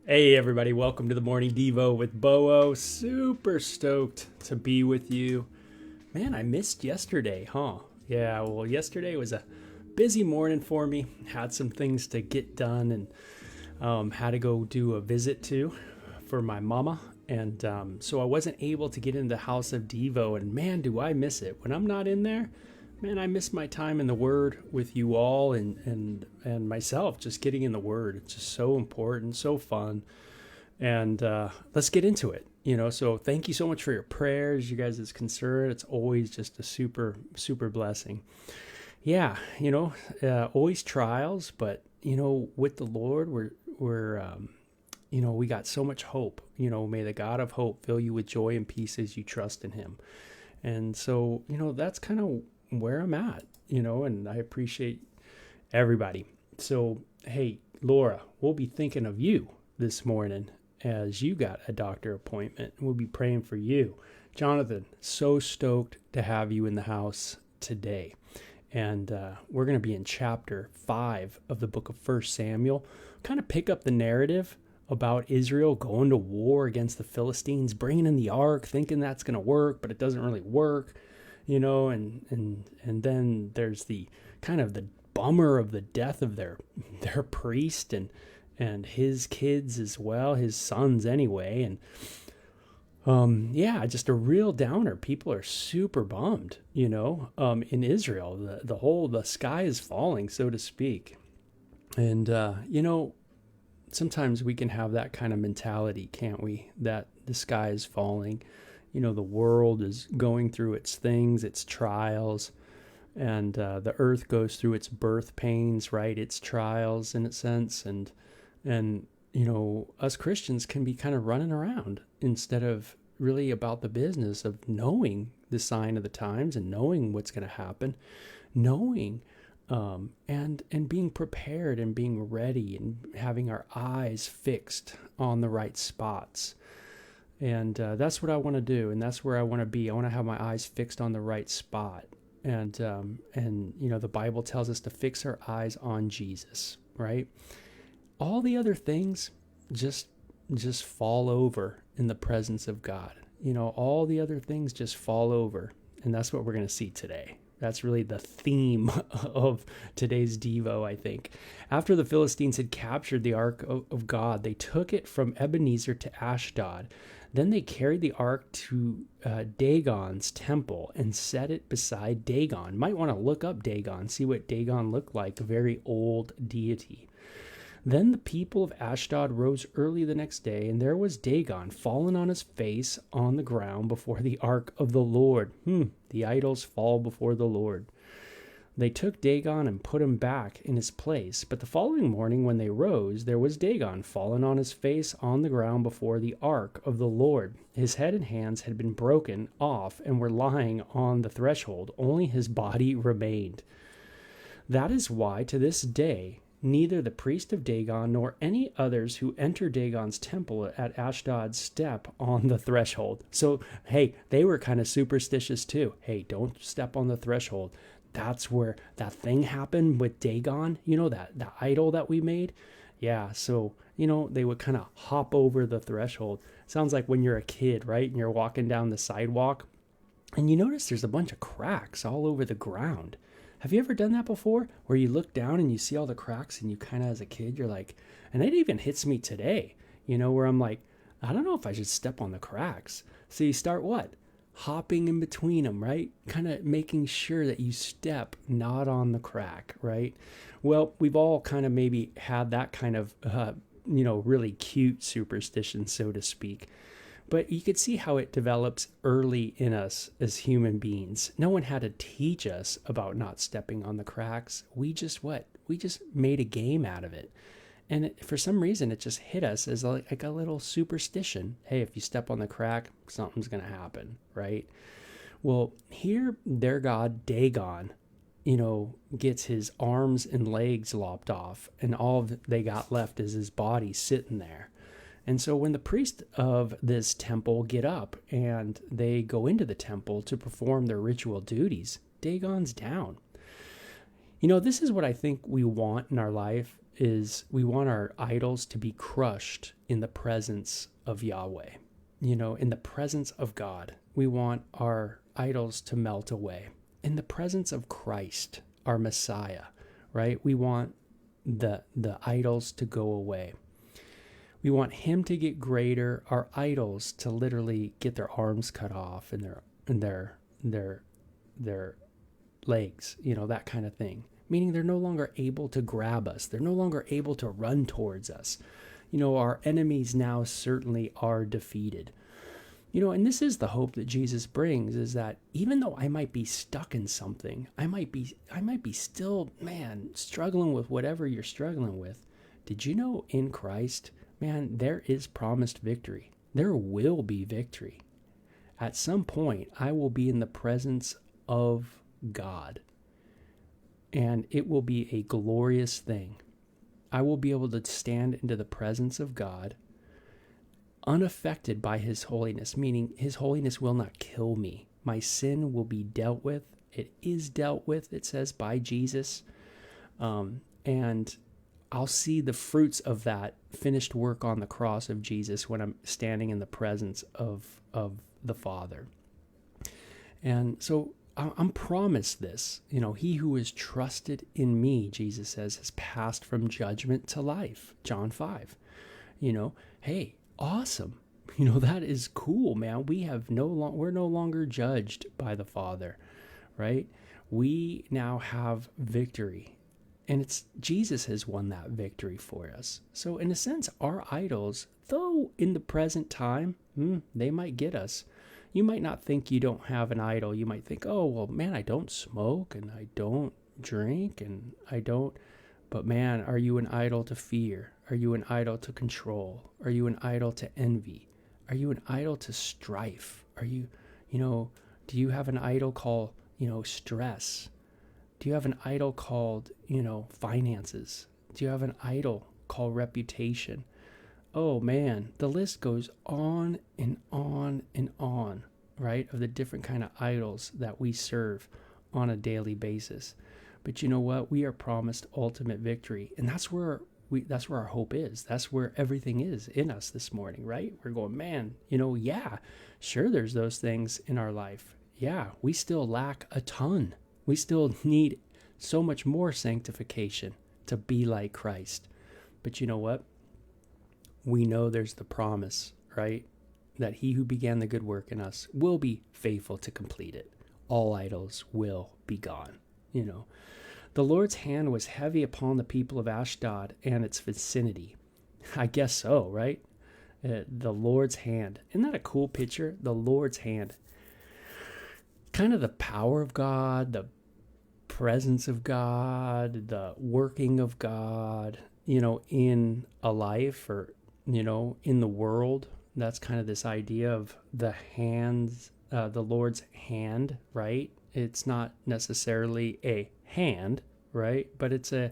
Hey everybody, welcome to the Morning Devo with Bo-O. Super stoked to be with you. Man, I missed yesterday, huh? Yeah, well, yesterday was a busy morning for me. Had some things to get done and had to go do a visit for my mama. And so I wasn't able to get into the House of Devo, and man, do I miss it. When I'm not in there, man, I miss my time in the Word with you all and myself, just getting in the Word. It's just so important, so fun. And let's get into it. So thank you so much for your prayers, you guys' concern. It's always just a super, super blessing. Yeah, always trials, but, with the Lord, we're we got so much hope. May the God of hope fill you with joy and peace as you trust in him. And so, that's kind of where I'm at, and I appreciate everybody. So, hey, Laura, we'll be thinking of you this morning as you got a doctor appointment. We'll be praying for you. Jonathan, so stoked to have you in the house today. And we're going to be in chapter 5 of the book of 1 Samuel. Kind of pick up the narrative about Israel going to war against the Philistines, bringing in the ark, thinking that's going to work, but it doesn't really work. And then there's the kind of the bummer of the death of their priest and his kids as well, his sons anyway. And just a real downer. People are super bummed, in Israel. The sky is falling, so to speak. And sometimes we can have that kind of mentality, can't we? That the sky is falling. The world is going through its things, its trials, and the earth goes through its birth pains, right? Its trials in a sense. And us Christians can be kind of running around instead of really about the business of knowing the sign of the times and knowing what's going to happen, knowing and being prepared and being ready and having our eyes fixed on the right spots. And that's what I want to do, and that's where I want to be. I want to have my eyes fixed on the right spot. and the Bible tells us to fix our eyes on Jesus, right? All the other things just fall over in the presence of God. All the other things just fall over, and that's what we're going to see today. That's really the theme of today's Devo, I think. After the Philistines had captured the Ark of God, they took it from Ebenezer to Ashdod. Then they carried the Ark to Dagon's temple and set it beside Dagon. Might want to look up Dagon, see what Dagon looked like, a very old deity. Then the people of Ashdod rose early the next day, and there was Dagon fallen on his face on the ground before the ark of the Lord. The idols fall before the Lord. They took Dagon and put him back in his place. But the following morning when they rose, there was Dagon fallen on his face on the ground before the ark of the Lord. His head and hands had been broken off and were lying on the threshold. Only his body remained. That is why to this day neither the priest of Dagon nor any others who enter Dagon's temple at Ashdod step on the threshold. So, hey, they were kind of superstitious too. Hey, don't step on the threshold. That's where that thing happened with Dagon, that idol that we made. Yeah, so, they would kind of hop over the threshold. Sounds like when you're a kid, right? And you're walking down the sidewalk and you notice there's a bunch of cracks all over the ground. Have you ever done that before, where you look down and you see all the cracks and you kind of, as a kid, you're like, and it even hits me today, where I'm like, I don't know if I should step on the cracks. So you start what? Hopping in between them, right? Kind of making sure that you step not on the crack, right? Well, we've all kind of maybe had that kind of, really cute superstition, so to speak. But you could see how it develops early in us as human beings. No one had to teach us about not stepping on the cracks. We just made a game out of it. And for some reason, it just hit us as like a little superstition. Hey, if you step on the crack, something's going to happen, right? Well, here their god Dagon, gets his arms and legs lopped off, and all they got left is his body sitting there. And so when the priests of this temple get up and they go into the temple to perform their ritual duties, Dagon's down. This is what I think we want in our life, is we want our idols to be crushed in the presence of Yahweh. In the presence of God. We want our idols to melt away. In the presence of Christ, our Messiah, right? We want the idols to go away. We want him to get greater, our idols to literally get their arms cut off and their legs, that kind of thing. Meaning they're no longer able to grab us. They're no longer able to run towards us. Our enemies now certainly are defeated. And this is the hope that Jesus brings, is that even though I might be stuck in something, I might be still, struggling with whatever you're struggling with. Did you know in Christ, there is promised victory. There will be victory. At some point, I will be in the presence of God. And it will be a glorious thing. I will be able to stand into the presence of God unaffected by his holiness, meaning his holiness will not kill me. My sin will be dealt with. It is dealt with, it says, by Jesus. And I'll see the fruits of that finished work on the cross of Jesus when I'm standing in the presence of the Father. And so I'm promised this. He who is trusted in me, Jesus says, has passed from judgment to life. John 5. Hey, awesome. That is cool, man. We're no longer judged by the Father, right? We now have victory. And it's Jesus has won that victory for us. So in a sense, our idols, though in the present time, they might get us. You might not think you don't have an idol. You might think, oh, well, man, I don't smoke and I don't drink and I don't. But man, are you an idol to fear? Are you an idol to control? Are you an idol to envy? Are you an idol to strife? Are you, do you have an idol called, stress? Do you have an idol called, finances? Do you have an idol called reputation? Oh man, the list goes on and on and on, right? Of the different kind of idols that we serve on a daily basis. But you know what? We are promised ultimate victory. And that's where our hope is. That's where everything is in us this morning, right? We're going, man, yeah, sure, there's those things in our life. Yeah, we still lack a ton. We still need so much more sanctification to be like Christ. But you know what? We know there's the promise, right? That he who began the good work in us will be faithful to complete it. All idols will be gone. The Lord's hand was heavy upon the people of Ashdod and its vicinity. I guess so, right? The Lord's hand. Isn't that a cool picture? The Lord's hand. Kind of the power of God, the presence of God, the working of God, in a life or, in the world. That's kind of this idea of the hands, the Lord's hand, right? It's not necessarily a hand, right? But it's a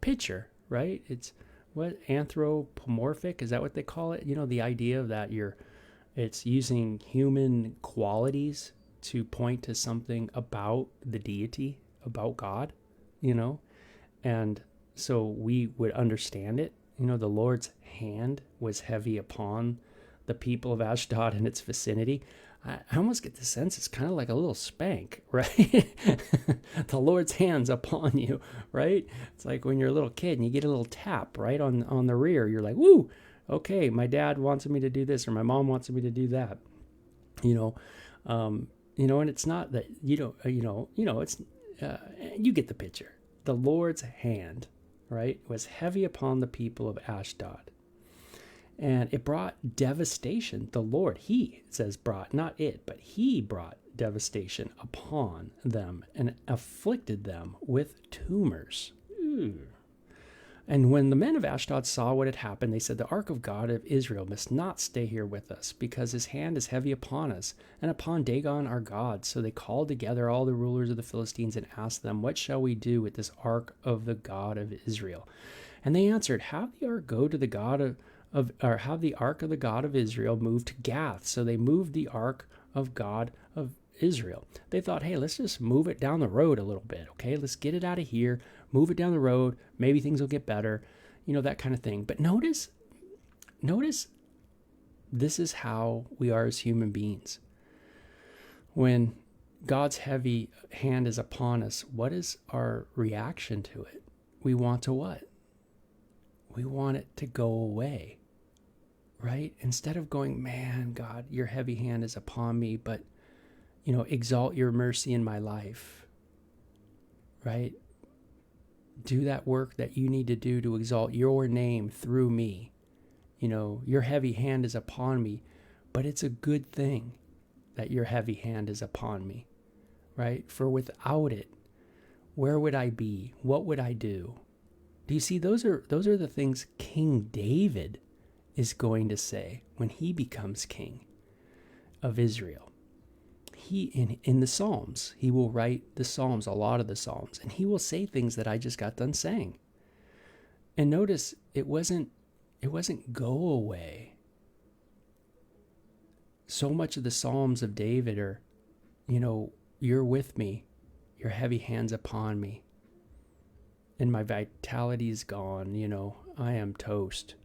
picture, right? It's what, anthropomorphic, is that what they call it? The idea of that it's using human qualities to point to something about the deity, about God, and so we would understand it. The Lord's hand was heavy upon the people of Ashdod and its vicinity. I almost get the sense it's kind of like a little spank, right? The Lord's hand's upon you, right? It's like when you're a little kid and you get a little tap right on the rear. You're like, woo, okay, my dad wants me to do this or my mom wants me to do that, and it's not that, it's, you get the picture. The Lord's hand, right, was heavy upon the people of Ashdod. And it brought devastation. The Lord, he, it says brought, not it, but he brought devastation upon them and afflicted them with tumors. Ooh. And when the men of Ashdod saw what had happened, they said, the ark of God of Israel must not stay here with us, because his hand is heavy upon us and upon Dagon our God. So they called together all the rulers of the Philistines and asked them, what shall we do with this ark of the God of Israel? And they answered, have the ark go to the God or have the ark of the God of Israel move to Gath. So they moved the ark of God of Israel. They thought, hey, let's just move it down the road a little bit, okay? Let's get it out of here, move it down the road, maybe things will get better, that kind of thing. But notice, this is how we are as human beings. When God's heavy hand is upon us, what is our reaction to it? We want to what? We want it to go away, right? Instead of going, man, God, your heavy hand is upon me, but, exalt your mercy in my life, right? Do that work that you need to do to exalt your name through me. Your heavy hand is upon me, but it's a good thing that your heavy hand is upon me, right? For without it, where would I be? What would I do? Do you see, those are the things King David is going to say when he becomes king of Israel. He, in the Psalms, he will write the Psalms, a lot of the Psalms, and he will say things that I just got done saying. And notice, it wasn't go away. So much of the Psalms of David are, you're with me, your heavy hand's upon me. And my vitality is gone, I am toast.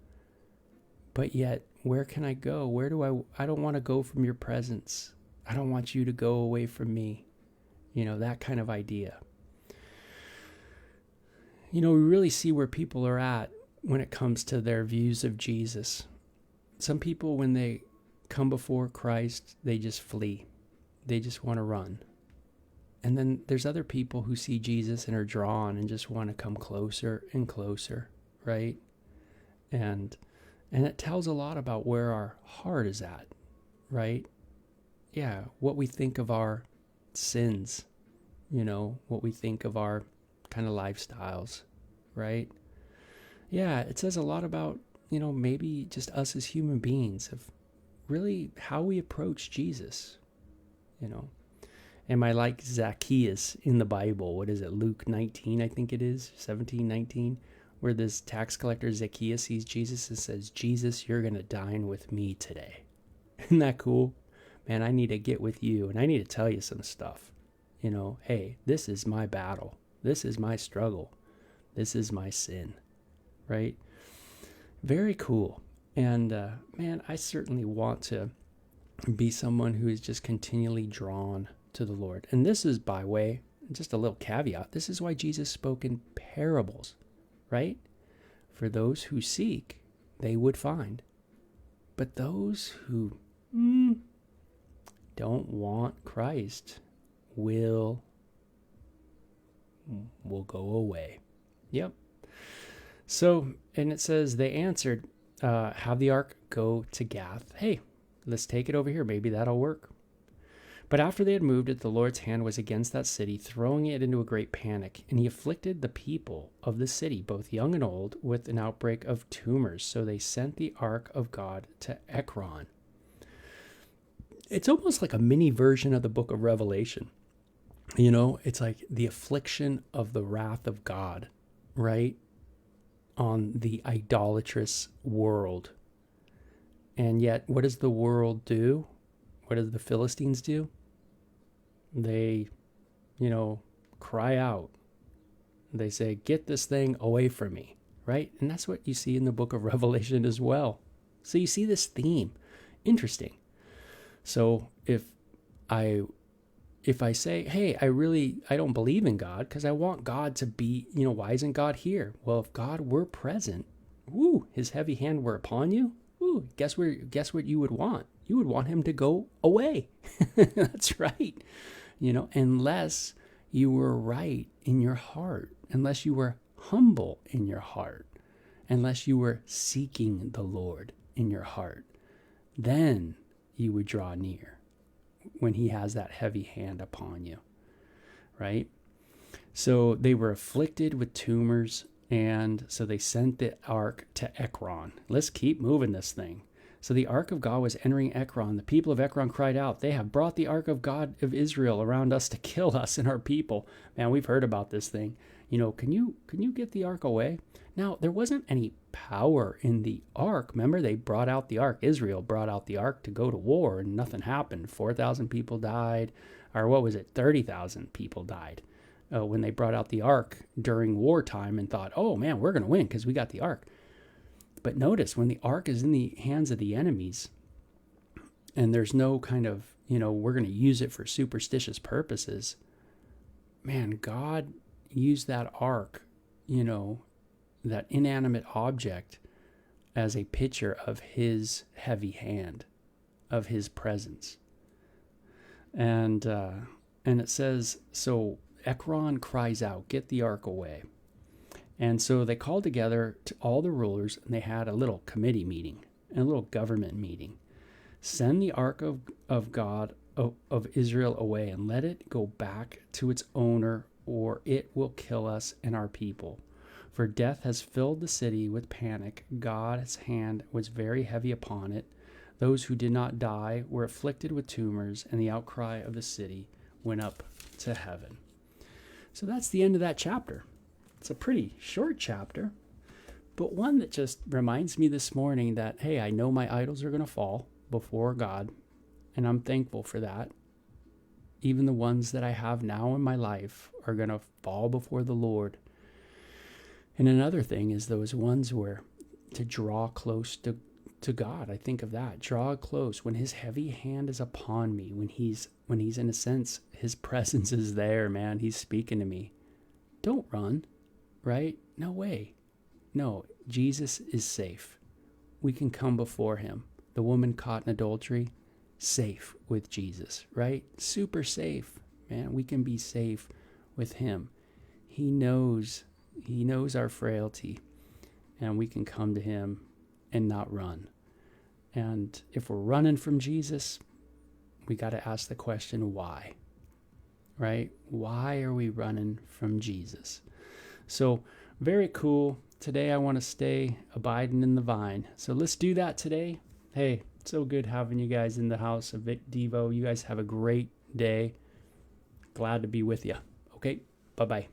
But yet, where can I go? I don't want to go from your presence. I don't want you to go away from me. That kind of idea. We really see where people are at when it comes to their views of Jesus. Some people, when they come before Christ, they just flee. They just want to run. And then there's other people who see Jesus and are drawn and just want to come closer and closer, right? And it tells a lot about where our heart is at, right? Yeah, what we think of our sins, what we think of our kind of lifestyles, right? Yeah, it says a lot about, maybe just us as human beings, of really how we approach Jesus, Am I like Zacchaeus in the Bible? What is it, Luke 19, I think it is, 17, 19, where this tax collector Zacchaeus sees Jesus and says, Jesus, you're going to dine with me today. Isn't that cool? Man, I need to get with you, and I need to tell you some stuff, Hey, this is my battle. This is my struggle. This is my sin, right? Very cool. And man, I certainly want to be someone who is just continually drawn to the Lord. And this is by way, just a little caveat, this is why Jesus spoke in parables, right? For those who seek, they would find. But those who don't want Christ will go away. Yep. So, and it says, they answered, have the ark go to Gath. Hey, let's take it over here. Maybe that'll work. But after they had moved it, the Lord's hand was against that city, throwing it into a great panic. And he afflicted the people of the city, both young and old, with an outbreak of tumors. So they sent the ark of God to Ekron. It's almost like a mini version of the book of Revelation. It's like the affliction of the wrath of God, right? On the idolatrous world. And yet, what does the world do? What do the Philistines do? They, cry out. They say, get this thing away from me, right? And that's what you see in the book of Revelation as well. So you see this theme. Interesting. So if I say, hey, I don't believe in God because I want God to be, why isn't God here? Well, if God were present, his heavy hand were upon you, guess what you would want? You would want him to go away. That's right. Unless you were right in your heart, unless you were humble in your heart, unless you were seeking the Lord in your heart, then you would draw near when he has that heavy hand upon you, right? So they were afflicted with tumors, and so they sent the ark to Ekron. Let's keep moving this thing. So the ark of God was entering Ekron. The people of Ekron cried out, they have brought the ark of God of Israel around us to kill us and our people. Man, we've heard about this thing. Can you get the ark away? Now, there wasn't any power in the ark. Remember, they brought out the ark. Israel brought out the ark to go to war, and nothing happened. 4,000 people died, or 30,000 people died when they brought out the ark during wartime and thought, oh man, we're going to win because we got the ark. But notice, when the ark is in the hands of the enemies, and there's no kind of, we're going to use it for superstitious purposes, man, God used that ark, that inanimate object, as a picture of his heavy hand, of his presence. And it says, so Ekron cries out, get the ark away. And so they called together all the rulers, and they had a little committee meeting, a little government meeting. Send the ark of God of Israel away, and let it go back to its owner, or it will kill us and our people. For death has filled the city with panic. God's hand was very heavy upon it. Those who did not die were afflicted with tumors, and the outcry of the city went up to heaven. So that's the end of that chapter. It's a pretty short chapter, but one that just reminds me this morning that, hey, I know my idols are going to fall before God, and I'm thankful for that. Even the ones that I have now in my life are going to fall before the Lord. And another thing is those ones where to draw close to God. I think of that. Draw close when his heavy hand is upon me, when he's in a sense, his presence is there, man. He's speaking to me. Don't run. Right? No way. No, Jesus is safe. We can come before him. The woman caught in adultery, safe with Jesus, right? Super safe, man. We can be safe with him. He knows our frailty, and we can come to him and not run. And if we're running from Jesus, we got to ask the question, why? Right? Why are we running from Jesus? So, very cool. Today I want to stay abiding in the vine. So let's do that today. Hey, so good having you guys in the house of Vic Devo. You guys have a great day. Glad to be with you. Okay, bye-bye.